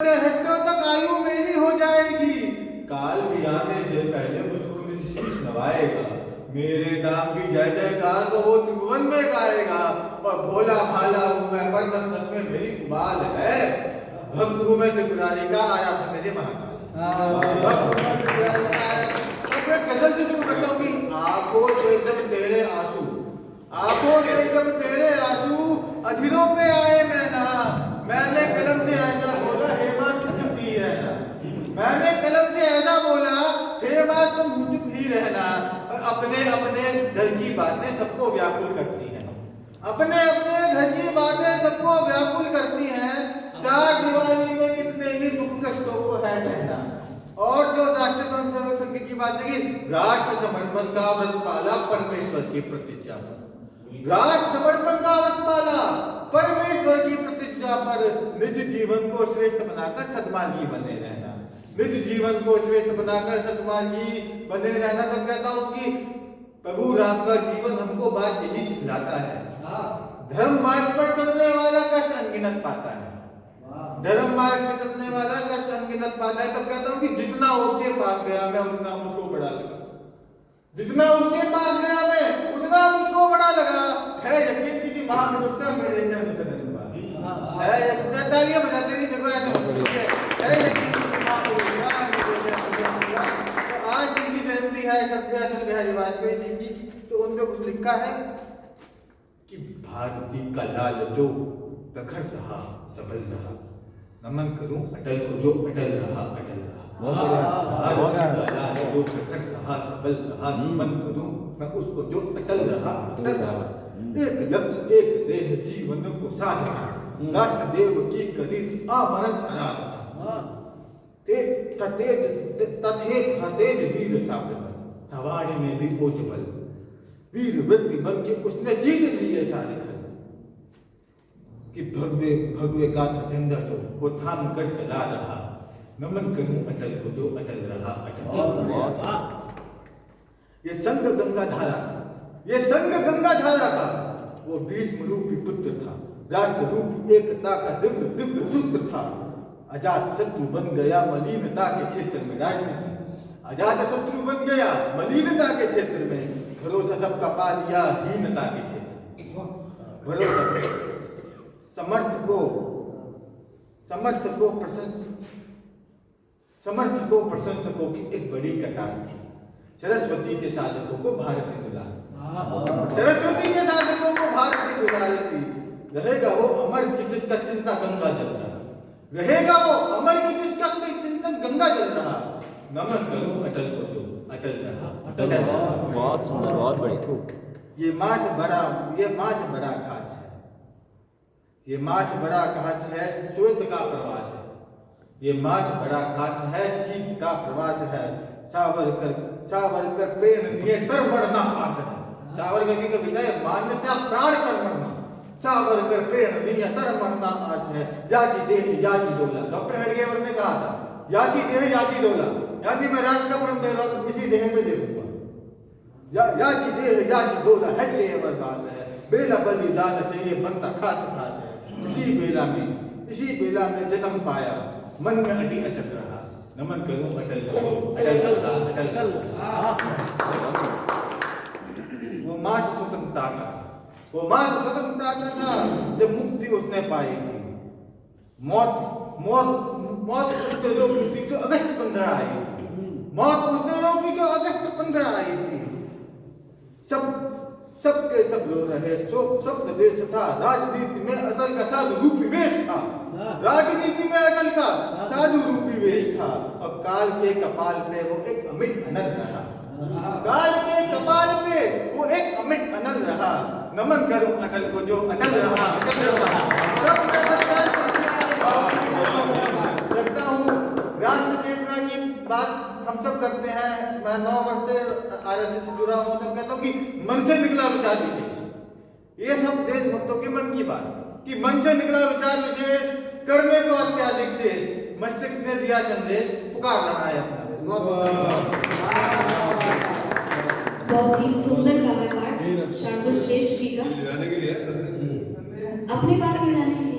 हफ्तों तक आयु मेरी हो जाएगी। काल भी आने से पहले मुझको निज शीश नवाएगा। मेरे नाम की जय जयकार को वो त्रिभुवन में गाएगा। और भोला भाला हूँ मैं, पर नस नस में मेरी उबाल है। भक्त हूँ मैं त्रिपुरारी का, आया था मेरे महाकाल। भक्त हूँ मैं त्रिपुरारी का, आया। अब मैं गजल से शुरू करता हूँ कि आंखों से जब तेरे आंसू, आंखों से जब तेरे आंसू अधीरों पे आए मैना, मैंने कलम से ऐसा बोला, हे माँ तुम चुप ही रहना। मैंने कलम से ऐसा बोला, हे माँ तुम चुप ही रहना। अपने अपने घर की बातें सबको व्याकुल करती हैं। अपने अपने घर की बातें सबको व्याकुल करती हैं। चार दीवारी में कितने ही दुख कष्टों को है सहना। और जो राष्ट्र संघ की बात है, राष्ट्र समर्पण का व्रत पाला परमेश्वर की प्रतिज्ञा पर। राष्ट्र समर्पण का व्रत पाला परमेश्वर की प्रतिज्ञा पर। निज जीवन को श्रेष्ठ बनाकर सद्मार्गी बने रहना। निज जीवन को श्रेष्ठ बनाकर सद्मार्गी बने रहना। तब कहता हूं कि प्रभु राम का जीवन हमको बात यही सिखलाता है। धर्म मार्ग पर चलने वाला कष्ट अनगिनत पाता है। धर्म मार्ग पर चलने वाला कष्ट अनगिनत पाता है। तब कहता हूं कि जितना उसके पास गया मैं, उतना मुझको बड़ा लगा। जितना उसके पास गया मैं, उतना मुझको बड़ा लगा। है यकीन किसी महापुरुष का मेरे से है, तालियां बजाते रहिए देखो ऐसे है यकीन किसी महापुरुष का मेरे से। तो आज जिनकी जयंती है श्रद्धेय अटल बिहारी वाजपेयी जी की, तो उन पे कुछ लिखा है कि भारती का लाल जो प्रखर रहा सबल रहा, नमन करूं अटल को जो अटल रहा अटल रहा। भारती का लाल जो प्रखर रहा सबल रहा, नमन करूं मैं उसको जो अटल रहा अटल रहा। एक लक्ष्य एक देह जीवन को साधना, राष्ट्र देव की करी थी आमरण आराधना। तेज वीर सावरकर, हवाड़ी में भी ओजबल, वीर वृत्ति बन के उसने जीत लिए सारे घर। कि भगवे भगवे गाथा झंडा जो वो थाम कर चला रहा, नमन करूं अटल को जो अटल रहा अटल रहा। ये संग गंगा धारा, ये संग गंगा धारा का वो भीष्म रूपी पुत्र था। राष्ट्र रूपी एकता का दिव्य दिव्य सूत्र था। अजात शत्रु बन गया मलिनता के क्षेत्र में राजनीति। अजात शत्रु बन गया मलिनता के क्षेत्र में, भरोसा सबका पा लिया हीनता के क्षेत्र। भरोसा समर्थकों प्रशंसकों की एक बड़ी कतार थी। सरस्वती के साधकों को भारत ने दुलारा, सरस्वती के साधकों को भारत ने दुलारी थी। रहेगा वो अमर की जिसका चिंता गंगा जल रहा, रहेगा वो अमर की जिसका चिंतन गंगा जल रहा। नमन करूं अटल को जो अटल रहा अटल रहा। बहुत सुंदर, बहुत बड़ी। ये मास बड़ा खास है। ये मास बड़ा खास है, श्वेत का प्रवास है। ये मास बड़ा खास है, शीत का प्रवास है। सावरकर प्रेम दिए कर मरना आस है। सावरकर की कविता है, मान्यता प्राण कर मरना। सावरकर प्रेम दिए कर मरना आस है। जाति देह जाति डोला, डॉक्टर हेडगेवर ने कहा था, जाति देह जाति डोला, यानी मैं राष्ट्र का परम वैभव इसी देह में देखूंगा। जाति देह जाति डोला हेडगेवर बात है। बेला बलिदान से ये बनता खास खास है। इसी बेला में जन्म पाया, मन में अटी अटक रहा। नमन करूं अटल को अटल रहा अटल रहा। वो मास स्वतंत्रता का था जब मुक्ति उसने पाई थी। मौत उसने रोकी थी जो अगस्त 15 आई थी। मौत उसने रोकी जो अगस्त 15 आई थी। सबके सब रो रहे, सब देश था। राजनीति में अटल का साधु रूपी वेश था। राजनीति में अटल का साधु रूपी वेश था। और काल के कपाल पे वो एक अमिट अनल रहा। काल के कपाल पे वो एक अमिट अनल रहा। नमन करूं अटल को जो अटल रहा अटल रहा। लगता हूँ राष्ट्र चेतना की बात हम सब करते हैं। मैं 9 वर्ष से आरएसएस से जुड़ा हूं, तब कहता हूं कि मन से निकला विचार विशेष। ये सब देशभक्तों के मन की बात, कि मन से निकला विचार विशेष, करने को अत्याधिक शेष। मस्तिष्क ने दिया संदेश, पुकार रहा है अपना। बहुत ही सुंदर काव्य पाठ शार्दुल श्रेष्ठ जी का। अपने पास ले जाने के लिए